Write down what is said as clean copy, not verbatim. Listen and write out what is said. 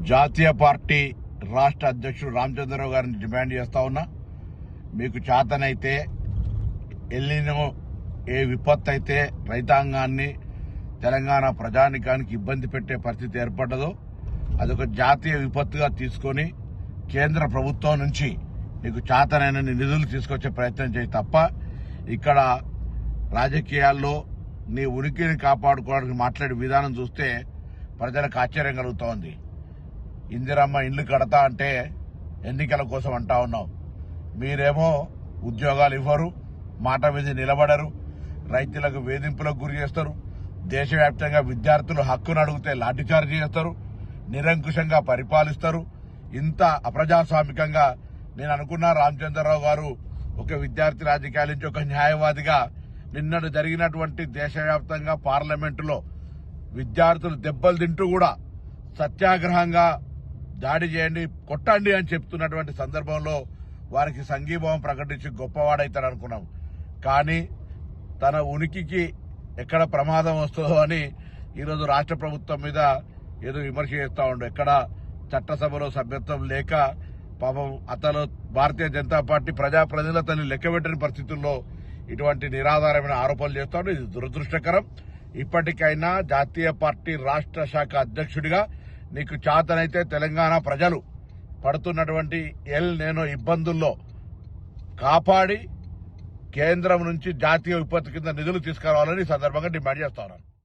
జాతీయ పార్టీ రాష్ట్ర అధ్యక్షుడు రామచంద్రరావు గారిని డిమాండ్ చేస్తా ఉన్నా. మీకు చేతనైతే ఎల్లినో ఏ విపత్తు అయితే రైతాంగాన్ని తెలంగాణ ప్రజానికానికి ఇబ్బంది పెట్టే పరిస్థితి ఏర్పడ్డదో అదొక జాతీయ విపత్తుగా తీసుకొని కేంద్ర ప్రభుత్వం నుంచి నీకు చేతనైన నిధులు తీసుకొచ్చే ప్రయత్నం చేయి తప్ప ఇక్కడ రాజకీయాల్లో నీ ఉనికిని కాపాడుకోవడానికి మాట్లాడే విధానం చూస్తే ప్రజలకు ఆశ్చర్యం కలుగుతోంది. ఇందిరమ్మ ఇండ్లు కడతా అంటే ఎన్నికల కోసం అంటా ఉన్నావు. మీరేమో ఉద్యోగాలు ఇవ్వరు, మాట మీద నిలబడరు, రైతులకు వేధింపులకు గురి చేస్తారు, దేశవ్యాప్తంగా విద్యార్థులు హక్కును అడిగితే లాఠీచార్జీ చేస్తారు, నిరంకుశంగా పరిపాలిస్తారు. ఇంత అప్రజాస్వామికంగా నేను అనుకున్నా రామచంద్రరావు గారు ఒక విద్యార్థి రాజకీయాల నుంచి ఒక న్యాయవాదిగా నిన్నటి జరిగినటువంటి దేశవ్యాప్తంగా పార్లమెంటులో విద్యార్థులు దెబ్బలు తింటూ కూడా సత్యాగ్రహంగా దాడి చేయండి, కొట్టండి అని చెప్తున్నటువంటి సందర్భంలో వారికి సంఘీభావం ప్రకటించి గొప్పవాడైతారు అనుకున్నాం. కానీ తన ఉనికికి ఎక్కడ ప్రమాదం వస్తుందో అని ఈరోజు రాష్ట్ర ప్రభుత్వం మీద ఏదో విమర్శ చేస్తూ ఉండు. ఎక్కడ చట్టసభలో సభ్యత్వం లేక పాపం అతను భారతీయ జనతా పార్టీ ప్రజాప్రతినిధులను లెక్కబెట్టని పరిస్థితుల్లో ఇటువంటి నిరాధారమైన ఆరోపణలు చేస్తా ఉండే. ఇది దురదృష్టకరం. ఇప్పటికైనా జాతీయ పార్టీ రాష్ట్ర శాఖ అధ్యక్షుడిగా నీకు చేతనైతే తెలంగాణ ప్రజలు పడుతున్నటువంటి నేను ఇబ్బందుల్లో కాపాడి కేంద్రం నుంచి జాతీయ విపత్తు కింద నిధులు తీసుకురావాలని ఈ సందర్భంగా డిమాండ్ చేస్తా ఉన్నాను.